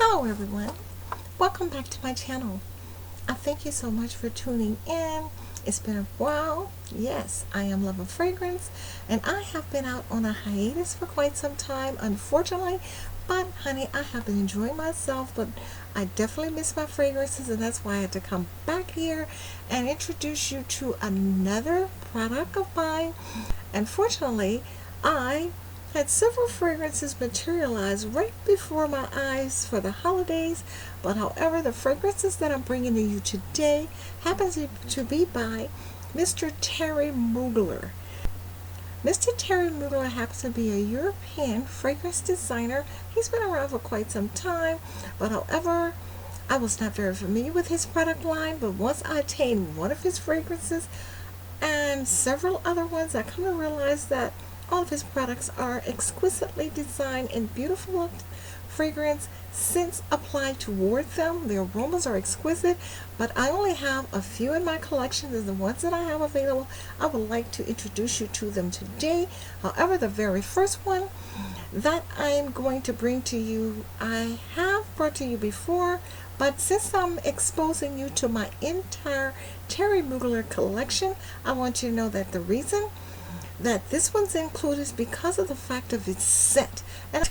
Hello everyone, welcome back to my channel. I thank you so much for tuning in. It's been a while. Yes, I am Love of Fragrance, and I have been out on a hiatus for quite some time, unfortunately, but honey, I have been enjoying myself, but I definitely miss my fragrances, and that's why I had to come back here and introduce you to another product of mine. Unfortunately, I had several fragrances materialize right before my eyes for the holidays, but however, the fragrances that I'm bringing to you today happens to be by Mr. Terry Mugler. Mr. Terry Mugler happens to be a European fragrance designer. He's been around for quite some time, but however, I was not very familiar with his product line, but once I attained one of his fragrances and several other ones, I come to realize that all of his products are exquisitely designed and beautiful fragrance scents applied toward them. The aromas are exquisite, but I only have a few in my collection. They're the ones that I have available. I would like to introduce you to them today. However, the very first one that I'm going to bring to you, I have brought to you before, but since I'm exposing you to my entire Terry Mugler collection, I want you to know that the reason that this one's included is because of the fact of its scent. And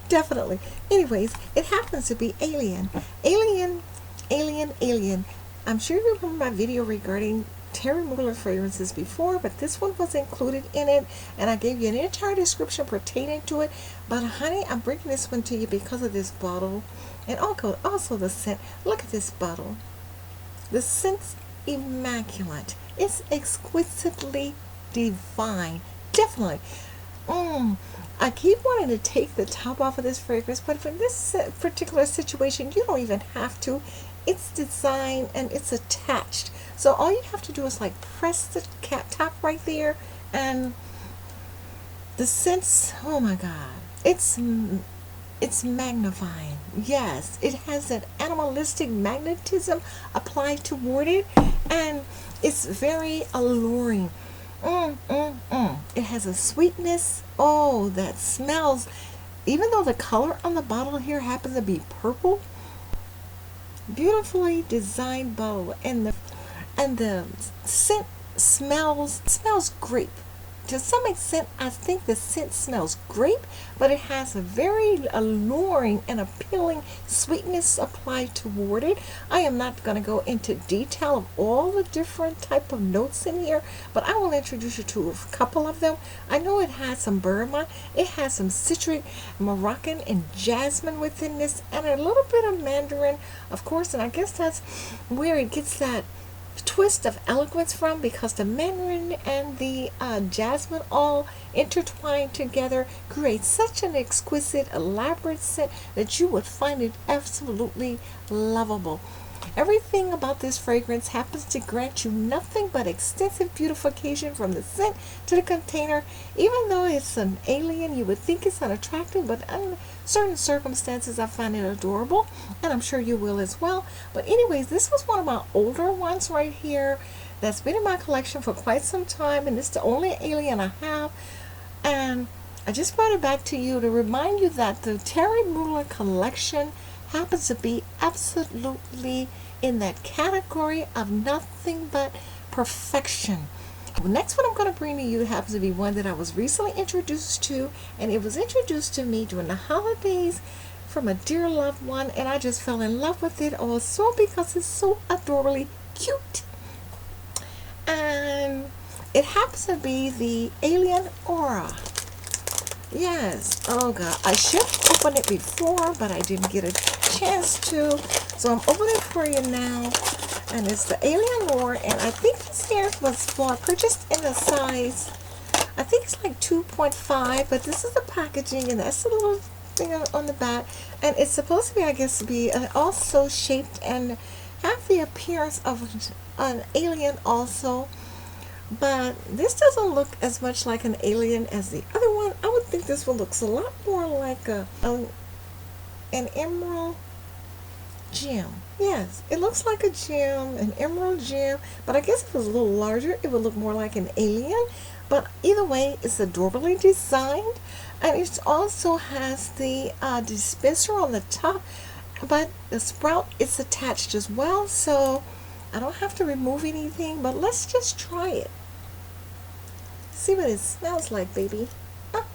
definitely. Anyways, it happens to be Alien. Alien. I'm sure you remember my video regarding Terry Mugler fragrances before, but this one was included in it, and I gave you an entire description pertaining to it. But honey, I'm bringing this one to you because of this bottle, and also the scent. Look at this bottle. The scent's immaculate. It's exquisitely divine. Definitely. I keep wanting to take the top off of this fragrance, but for this particular situation, you don't even have to. It's designed and it's attached. So all you have to do is like press the top right there, and the scents, oh my God, it's magnifying. Yes, it has that animalistic magnetism applied toward it, and it's very alluring. It has a sweetness, that smells, even though the color on the bottle here happens to be purple. Beautifully designed bottle, and the scent smells grape. To some extent, I think the scent smells grape, but it has a very alluring and appealing sweetness applied toward it. I am not going to go into detail of all the different type of notes in here, but I will introduce you to a couple of them. I know it has some bergamot, it has some citric, Moroccan, and jasmine within this, and a little bit of mandarin, of course, and I guess that's where it gets that twist of eloquence from, because the mandarin and the jasmine all intertwined together create such an exquisite, elaborate scent that you would find it absolutely lovable. Everything about this fragrance happens to grant you nothing but extensive beautification from the scent to the container. Even though it's an alien, you would think it's unattractive, but in certain circumstances I find it adorable, and I'm sure you will as well. But anyways, this was one of my older ones right here that's been in my collection for quite some time, and it's the only alien I have, and I just brought it back to you to remind you that the Terry Mugler collection happens to be absolutely in that category of nothing but perfection. The next one I'm going to bring to you happens to be one that I was recently introduced to, and it was introduced to me during the holidays from a dear loved one, and I just fell in love with it also because it's so adorably cute. And it happens to be the Alien Aura. Yes, oh God, I should have opened it before, but I didn't get a chance to, so I'm opening it for you now. And it's the Alien Allure, and I think this here was purchased in the size, I think it's like 2.5, but this is the packaging, and that's the little thing on the back, and it's supposed to be, I guess, to be also shaped and have the appearance of an alien also. But this doesn't look as much like an alien as the other one. I would think this one looks a lot more like an emerald gem. Yes, it looks like a gem, an emerald gem, but I guess if it was a little larger, it would look more like an alien. But either way, it's adorably designed, and it also has the dispenser on the top. but the sprout is attached as well, so I don't have to remove anything, but let's just try it. See what it smells like, baby. Ah.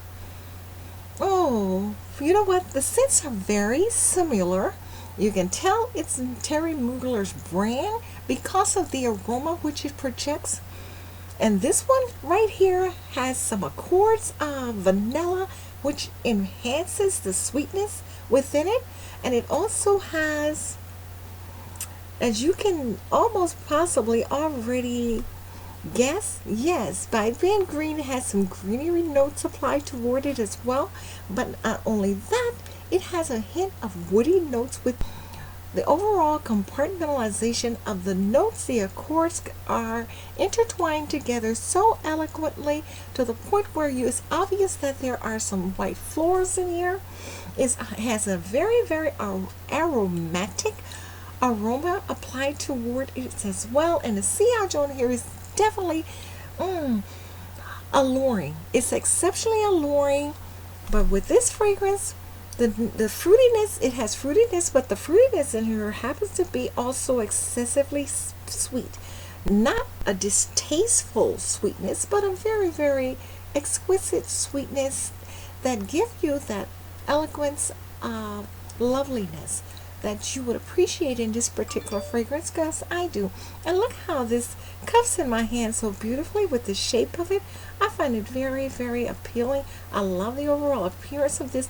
Oh, you know what? The scents are very similar. You can tell it's Terry Mugler's brand because of the aroma which it projects. And this one right here has some accords of vanilla, which enhances the sweetness within it. And it also has, as you can almost possibly already guess, yes, by being green, it has some greenery notes applied toward it as well. But not only that, it has a hint of woody notes with the overall compartmentalization of the notes. The accords are intertwined together so eloquently to the point where it's obvious that there are some white florals in here. It has a very, very aromatic aroma applied toward it as well. And the sillage on here is definitely alluring. It's exceptionally alluring. But with this fragrance, the fruitiness, it has fruitiness, but the fruitiness in here happens to be also excessively sweet. Not a distasteful sweetness, but a very, very exquisite sweetness that gives you that eloquence of loveliness that you would appreciate in this particular fragrance, because I do. And look how this cups in my hand so beautifully with the shape of it. I find it very, very appealing. I love the overall appearance of this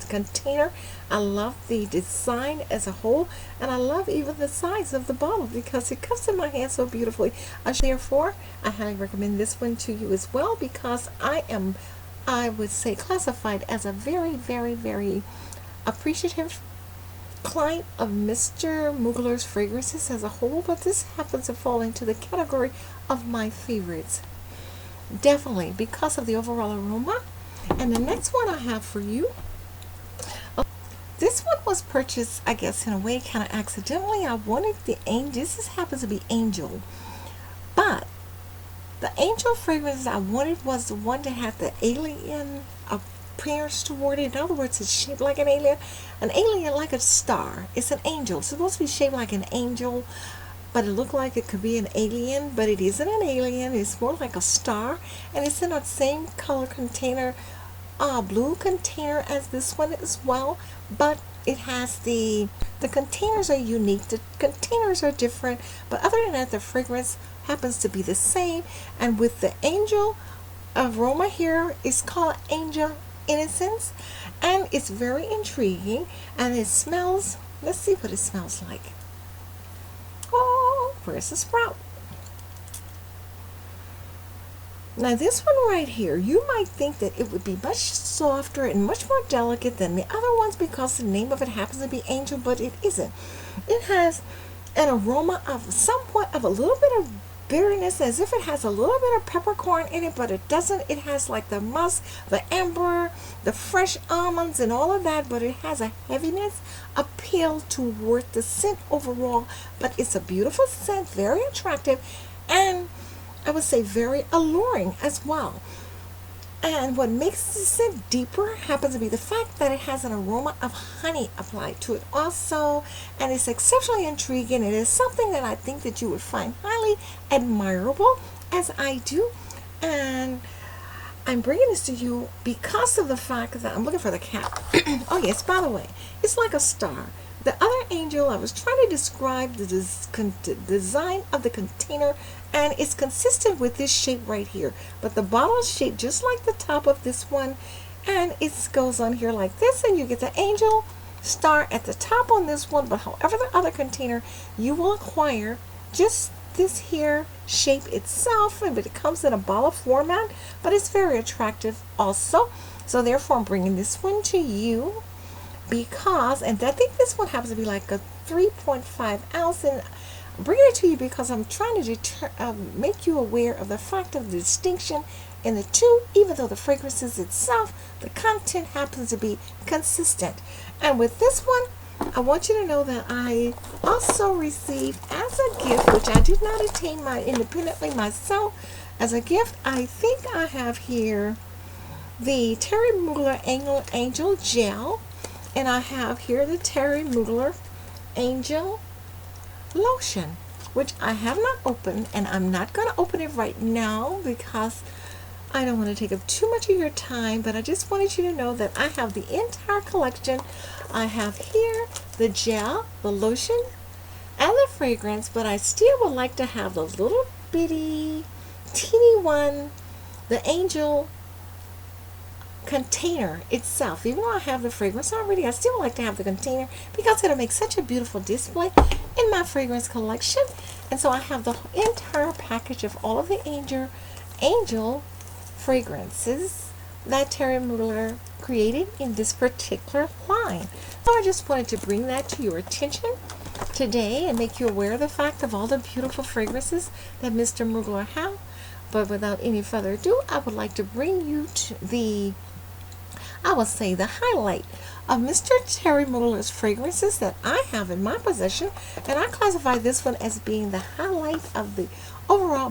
container. I love the design as a whole, and I love even the size of the bottle because it comes in my hand so beautifully. Therefore, I highly recommend this one to you as well, because I would say, classified as a very, very, very appreciative client of Mr. Mugler's fragrances as a whole, but this happens to fall into the category of my favorites. Definitely because of the overall aroma. And the next one I have for you, this one was purchased, I guess, in a way kind of accidentally. I wanted the Angel. This happens to be Angel. But the Angel fragrance I wanted was the one that had the alien appearance toward it. In other words, it's shaped like an alien like a star. It's an angel. It's supposed to be shaped like an angel, but it looked like it could be an alien, but it isn't an alien. It's more like a star, and it's in the same color container, blue container as this one as well, but it has the containers are unique, the containers are different, but other than that, the fragrance happens to be the same. And with the Angel aroma here, it's called Angel Innocence, and it's very intriguing, and it smells, let's see what it smells like. Oh, where's the sprout? Now this one right here, you might think that it would be much softer and much more delicate than the other ones because the name of it happens to be Angel, but it isn't. It has an aroma of somewhat of a little bit of bitterness, as if it has a little bit of peppercorn in it, but it doesn't. It has like the musk, the amber, the fresh almonds and all of that, but it has a heaviness appeal toward the scent overall. But it's a beautiful scent, very attractive, and I would say very alluring as well. And what makes the scent deeper happens to be the fact that it has an aroma of honey applied to it also, and it's exceptionally intriguing. It is something that I think that you would find highly admirable, as I do. And I'm bringing this to you because of the fact that I'm looking for the cap. Oh yes, by the way, it's like a star. The other Angel, I was trying to describe the design of the container, and it's consistent with this shape right here. But the bottle is shaped just like the top of this one, and it goes on here like this, and you get the Angel star at the top on this one. But however the other container, you will acquire just this here shape itself, and it comes in a bottle format, but it's very attractive also. So therefore, I'm bringing this one to you because, and I think this one happens to be like a 3.5 ounce, and I'm bringing it to you because I'm trying to make you aware of the fact of the distinction in the two, even though the fragrances itself, the content happens to be consistent. And with this one, I want you to know that I also received as a gift, which I did not attain independently myself, as a gift, I think I have here the Terry Muler Angel Gel. And I have here the Terry Mugler Angel Lotion, which I have not opened, and I'm not going to open it right now because I don't want to take up too much of your time, but I just wanted you to know that I have the entire collection. I have here the gel, the lotion, and the fragrance, but I still would like to have the little bitty, teeny one, the Angel container itself. Even though I have the fragrance already, I still like to have the container because it'll make such a beautiful display in my fragrance collection. And so I have the entire package of all of the Angel fragrances that Terry Muller created in this particular line. So I just wanted to bring that to your attention today and make you aware of the fact of all the beautiful fragrances that Mr. Mugler has. But without any further ado, I would like to bring you to the highlight of Mr. Terry Muller's fragrances that I have in my possession, and I classify this one as being the highlight of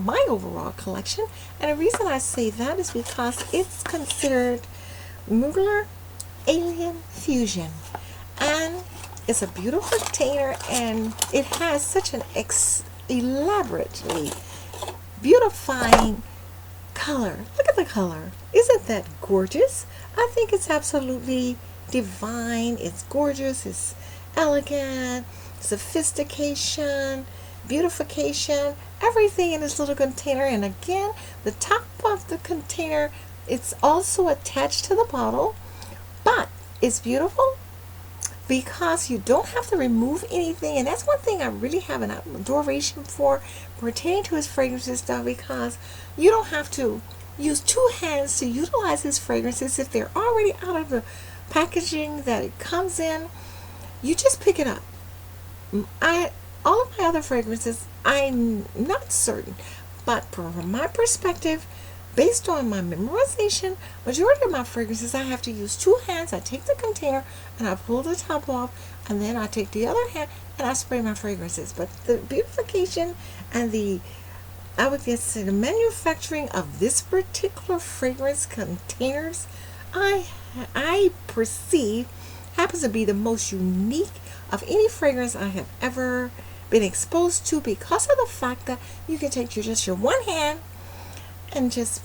my overall collection. And the reason I say that is because it's considered Mugler Alien Fusion, and it's a beautiful container, and it has such an elaborately beautifying color. Look at the color. Isn't that gorgeous? I think it's absolutely divine. It's gorgeous. It's elegant. Sophistication, beautification, everything in this little container. And again, the top of the container, it's also attached to the bottle, but it's beautiful because you don't have to remove anything. And that's one thing I really have an adoration for pertaining to his fragrances stuff, because you don't have to use two hands to utilize his fragrances. If they're already out of the packaging that it comes in, you just pick it up. All of my other fragrances, I'm not certain, but from my perspective, based on my memorization, majority of my fragrances I have to use two hands. I take the container and I pull the top off, and then I take the other hand and I spray my fragrances. But the beautification and I would just say the manufacturing of this particular fragrance containers, I perceive happens to be the most unique of any fragrance I have ever been exposed to, because of the fact that you can take just your one hand and just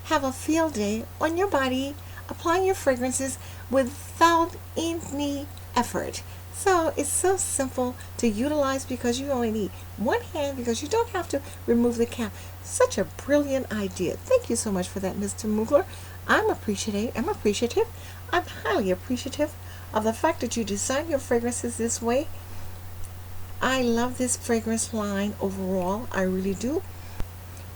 have a field day on your body, applying your fragrances without any effort. So it's so simple to utilize because you only need one hand, because you don't have to remove the cap. Such a brilliant idea. Thank you so much for that, Mr. Mugler. I'm appreciative. I'm highly appreciative of the fact that you design your fragrances this way. I love this fragrance line overall. I really do.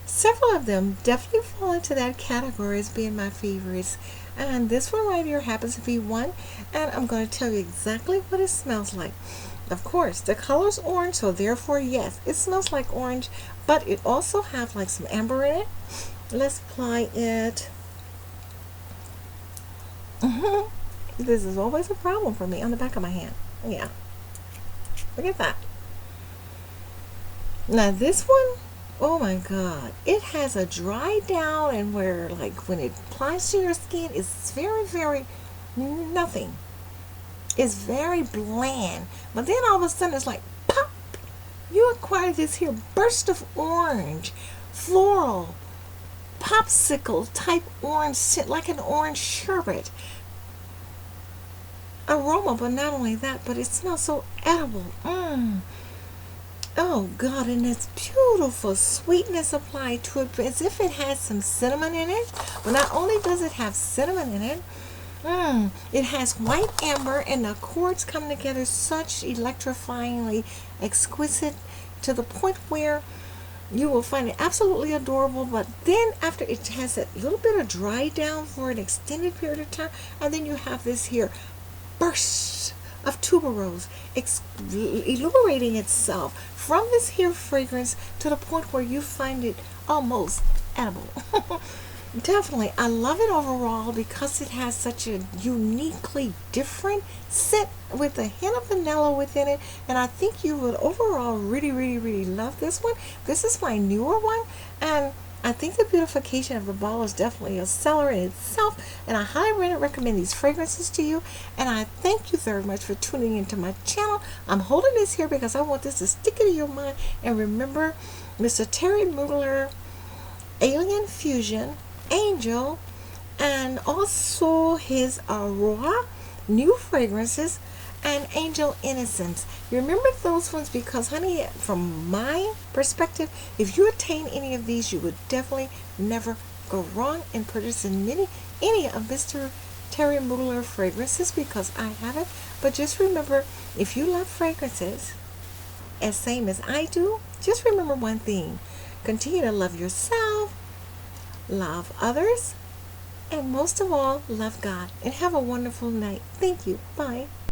Several of them definitely fall into that category as being my favorites. And this one right here happens to be one. And I'm going to tell you exactly what it smells like. Of course, the color's orange, so therefore, yes, it smells like orange. But it also has like some amber in it. Let's apply it. This is always a problem for me on the back of my hand. Yeah. Look at that. Now this one, oh my God, it has a dry down, and where like when it applies to your skin, it's very, very nothing. It's very bland. But then all of a sudden it's like pop. You acquire this here burst of orange, floral, popsicle type orange scent, like an orange sherbet aroma. But not only that, but it smells so edible. Oh God, and it's beautiful sweetness applied to it, as if it has some cinnamon in it. But not only does it have cinnamon in it, it has white amber, and the chords come together such electrifyingly exquisite, to the point where you will find it absolutely adorable. But then after, it has a little bit of dry down for an extended period of time, and then you have this here burst of tuberose illuminating itself from this here fragrance to the point where you find it almost edible. Definitely, I love it overall because it has such a uniquely different scent with a hint of vanilla within it, and I think you would overall really, really, really love this one. This is my newer one, and I think the beautification of the bottle is definitely a seller in itself, and I highly recommend these fragrances to you. And I thank you very much for tuning into my channel. I'm holding this here because I want this to stick into your mind. And remember, Mr. Terry Mugler, Alien Fusion, Angel, and also his Aurora new fragrances, and Angel Innocence. Remember those ones because, honey, from my perspective, if you attain any of these, you would definitely never go wrong in purchasing any of Mr. Terry Muller fragrances because I have it. But just remember, if you love fragrances as same as I do, just remember one thing. Continue to love yourself, love others, and most of all, love God. And have a wonderful night. Thank you. Bye.